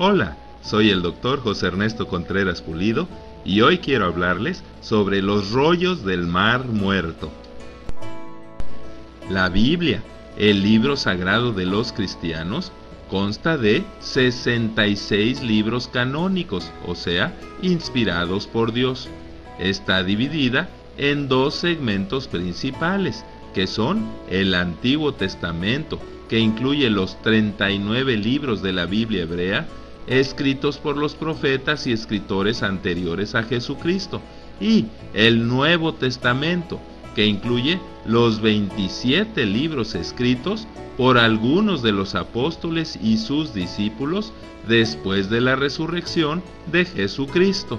Hola, soy el doctor José Ernesto Contreras Pulido y hoy quiero hablarles sobre los rollos del Mar Muerto. La Biblia, el libro sagrado de los cristianos, consta de 66 libros canónicos, o sea, inspirados por Dios. Está dividida en dos segmentos principales, que son el Antiguo Testamento, que incluye los 39 libros de la Biblia hebrea, escritos por los profetas y escritores anteriores a Jesucristo, y el Nuevo Testamento, que incluye los 27 libros escritos por algunos de los apóstoles y sus discípulos después de la resurrección de Jesucristo.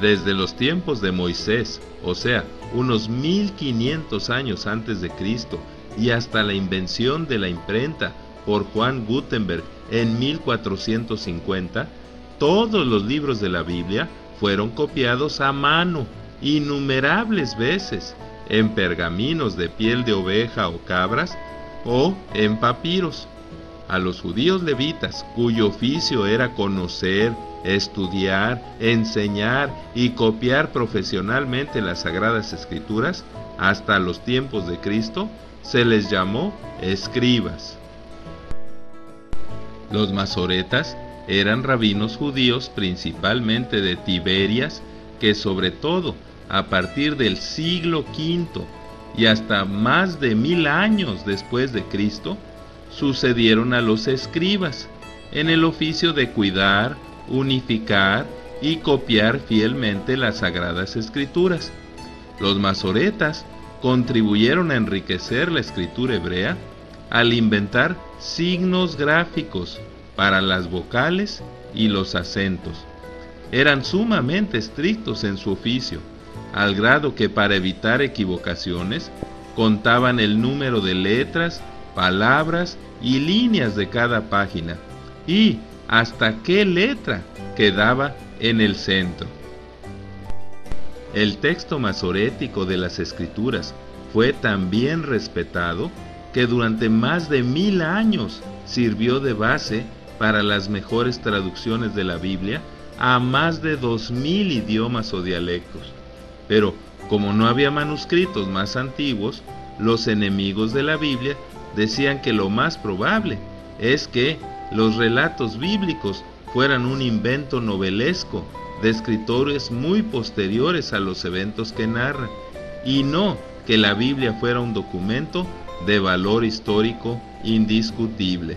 Desde los tiempos de Moisés, o sea, unos 1500 años antes de Cristo, y hasta la invención de la imprenta por Juan Gutenberg en 1450, todos los libros de la Biblia fueron copiados a mano innumerables veces, en pergaminos de piel de oveja o cabras, o en papiros. A los judíos levitas, cuyo oficio era conocer, estudiar, enseñar y copiar profesionalmente las Sagradas Escrituras, hasta los tiempos de Cristo, se les llamó escribas. Los masoretas eran rabinos judíos principalmente de Tiberias, que sobre todo a partir del siglo V y hasta más de 1000 años después de Cristo, sucedieron a los escribas en el oficio de cuidar, unificar y copiar fielmente las Sagradas Escrituras. Los masoretas contribuyeron a enriquecer la escritura hebrea al inventar signos gráficos para las vocales y los acentos. Eran sumamente estrictos en su oficio, al grado que para evitar equivocaciones contaban el número de letras, palabras y líneas de cada página, y hasta qué letra quedaba en el centro. El texto masorético de las Escrituras fue tan bien respetado que durante más de 1000 años sirvió de base para las mejores traducciones de la Biblia a más de 2000 idiomas o dialectos. Pero como no había manuscritos más antiguos, los enemigos de la Biblia decían que lo más probable es que los relatos bíblicos fueran un invento novelesco de escritores muy posteriores a los eventos que narran, y no que la Biblia fuera un documento de valor histórico indiscutible.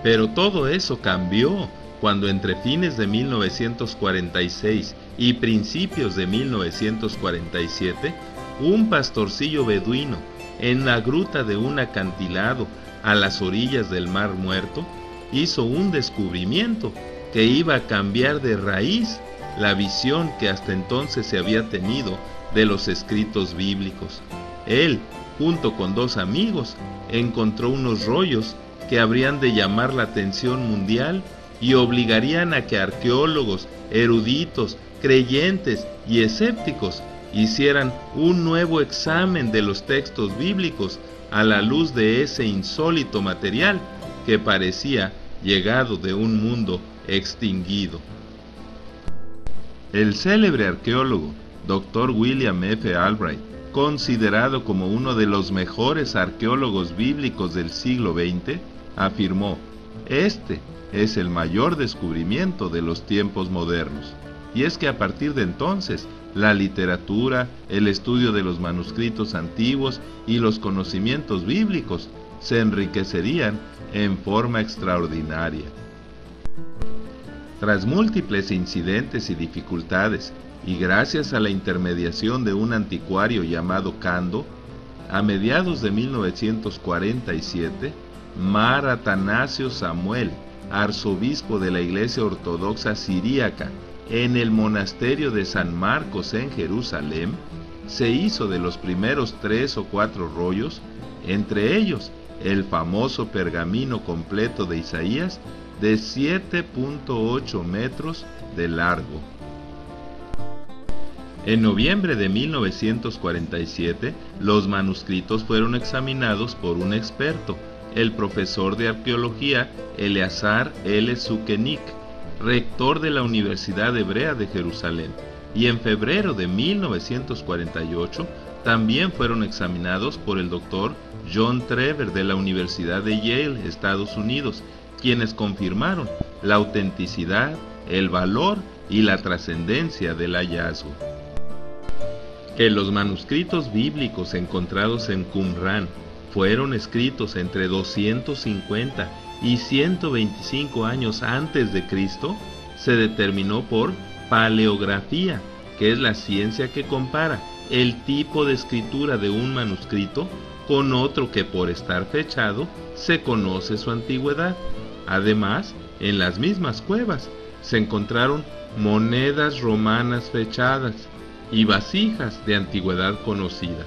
Pero todo eso cambió cuando entre fines de 1946 y principios de 1947, un pastorcillo beduino en la gruta de un acantilado a las orillas del Mar Muerto hizo un descubrimiento que iba a cambiar de raíz la visión que hasta entonces se había tenido de los escritos bíblicos. Él, junto con dos amigos, encontró unos rollos que habrían de llamar la atención mundial y obligarían a que arqueólogos, eruditos, creyentes y escépticos hicieran un nuevo examen de los textos bíblicos a la luz de ese insólito material que parecía llegado de un mundo extinguido. El célebre arqueólogo Dr. William F. Albright, considerado como uno de los mejores arqueólogos bíblicos del siglo XX, afirmó: "Este es el mayor descubrimiento de los tiempos modernos". Y es que a partir de entonces, la literatura, el estudio de los manuscritos antiguos y los conocimientos bíblicos se enriquecerían en forma extraordinaria. Tras múltiples incidentes y dificultades, y gracias a la intermediación de un anticuario llamado Cando, a mediados de 1947, Mar Atanasio Samuel, arzobispo de la Iglesia Ortodoxa Siríaca, en el monasterio de San Marcos en Jerusalén, se hizo de los primeros 3 o 4 rollos, entre ellos el famoso pergamino completo de Isaías de 7.8 metros de largo. En noviembre de 1947, los manuscritos fueron examinados por un experto, el profesor de arqueología Eleazar L. Sukenik, rector de la Universidad Hebrea de Jerusalén, y en febrero de 1948 también fueron examinados por el doctor John Trevor de la Universidad de Yale, Estados Unidos, quienes confirmaron la autenticidad, el valor y la trascendencia del hallazgo. Que los manuscritos bíblicos encontrados en Qumrán fueron escritos entre 250 y 125 años antes de Cristo se determinó por paleografía, que es la ciencia que compara el tipo de escritura de un manuscrito con otro que por estar fechado se conoce su antigüedad. Además, en las mismas cuevas se encontraron monedas romanas fechadas y vasijas de antigüedad conocida.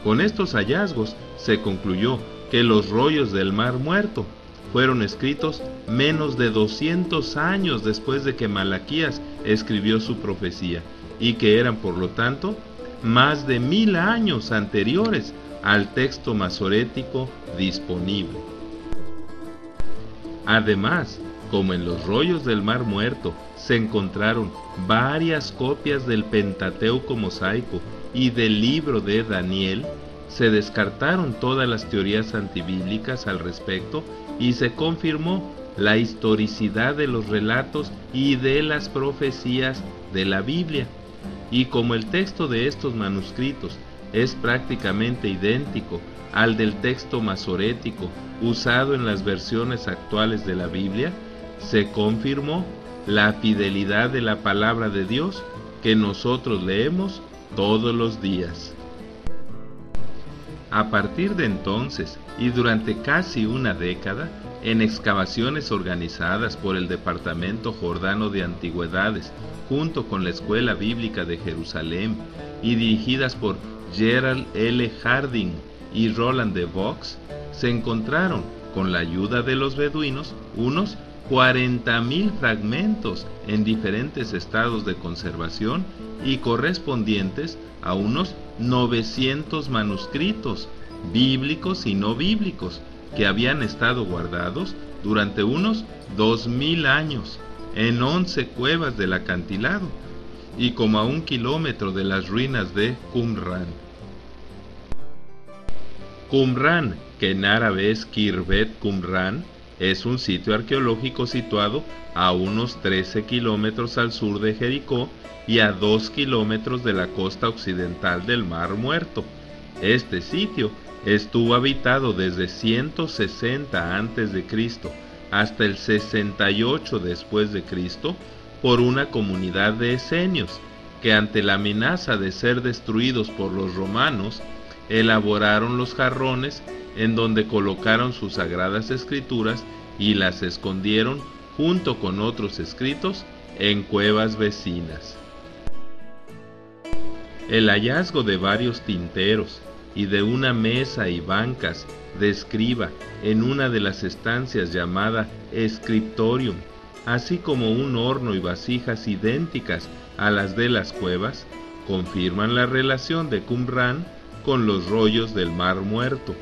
Con estos hallazgos se concluyó que los rollos del Mar Muerto fueron escritos menos de 200 años después de que Malaquías escribió su profecía, y que eran por lo tanto más de 1000 años anteriores al texto masorético disponible. Además, como en los rollos del Mar Muerto se encontraron varias copias del Pentateuco mosaico y del libro de Daniel, se descartaron todas las teorías antibíblicas al respecto y se confirmó la historicidad de los relatos y de las profecías de la Biblia. Y como el texto de estos manuscritos es prácticamente idéntico al del texto masorético usado en las versiones actuales de la Biblia, se confirmó la fidelidad de la palabra de Dios que nosotros leemos todos los días. A partir de entonces, y durante casi una década, en excavaciones organizadas por el Departamento Jordano de Antigüedades, junto con la Escuela Bíblica de Jerusalén, y dirigidas por Gerald L. Harding y Roland de Vaux, se encontraron, con la ayuda de los beduinos, unos 40,000 fragmentos en diferentes estados de conservación y correspondientes a unos 900 manuscritos, bíblicos y no bíblicos, que habían estado guardados durante unos 2000 años en 11 cuevas del acantilado y como a 1 kilómetro de las ruinas de Qumrán. Qumrán, que en árabe es Khirbet Qumrán, es un sitio arqueológico situado a unos 13 kilómetros al sur de Jericó y a 2 kilómetros de la costa occidental del Mar Muerto. Este sitio estuvo habitado desde 160 a.C. hasta el 68 después de Cristo por una comunidad de esenios que, ante la amenaza de ser destruidos por los romanos, elaboraron los jarrones en donde colocaron sus sagradas escrituras y las escondieron junto con otros escritos en cuevas vecinas. El hallazgo de varios tinteros y de una mesa y bancas de escriba en una de las estancias llamada Scriptorium, así como un horno y vasijas idénticas a las de las cuevas, confirman la relación de Qumrán con los rollos del Mar Muerto.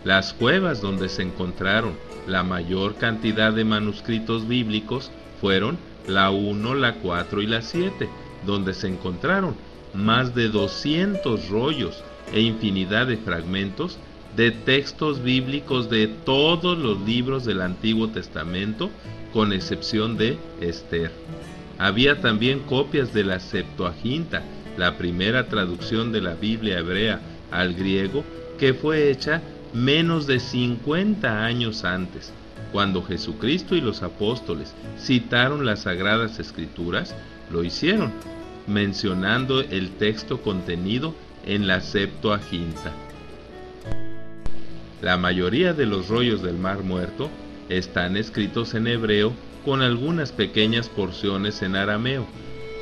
Las cuevas donde se encontraron la mayor cantidad de manuscritos bíblicos fueron la 1, la 4 y la 7, donde se encontraron más de 200 rollos e infinidad de fragmentos de textos bíblicos de todos los libros del Antiguo Testamento, con excepción de Esther. Había también copias de la Septuaginta, la primera traducción de la Biblia hebrea al griego, que fue hecha menos de 50 años antes, cuando Jesucristo y los apóstoles citaron las Sagradas Escrituras. Lo hicieron mencionando el texto contenido en la Septuaginta. La mayoría de los rollos del Mar Muerto están escritos en hebreo con algunas pequeñas porciones en arameo,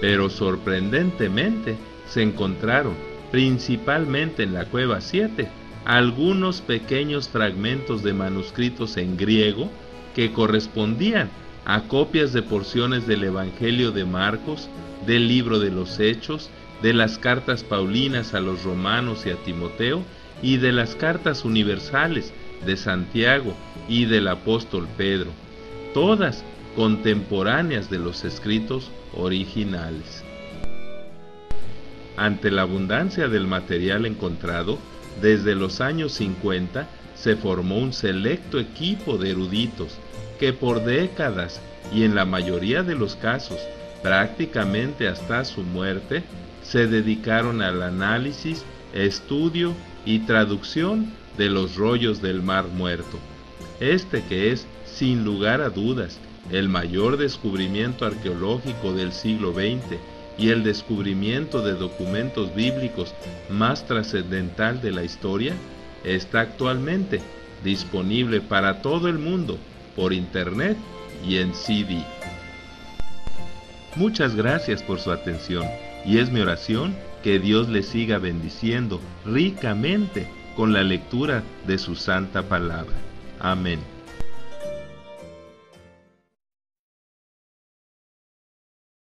pero sorprendentemente se encontraron, principalmente en la cueva 7, algunos pequeños fragmentos de manuscritos en griego que correspondían a copias de porciones del Evangelio de Marcos, del libro de los Hechos, de las cartas paulinas a los romanos y a Timoteo, y de las cartas universales de Santiago y del apóstol Pedro, todas contemporáneas de los escritos originales. Ante la abundancia del material encontrado, desde los años 50 se formó un selecto equipo de eruditos que por décadas y en la mayoría de los casos prácticamente hasta su muerte se dedicaron al análisis, estudio y traducción de los rollos del Mar Muerto. Este que es, sin lugar a dudas, el mayor descubrimiento arqueológico del siglo XX y el descubrimiento de documentos bíblicos más trascendental de la historia, está actualmente disponible para todo el mundo por internet y en CD. Muchas gracias por su atención y es mi oración que Dios les siga bendiciendo ricamente con la lectura de su santa palabra. Amén.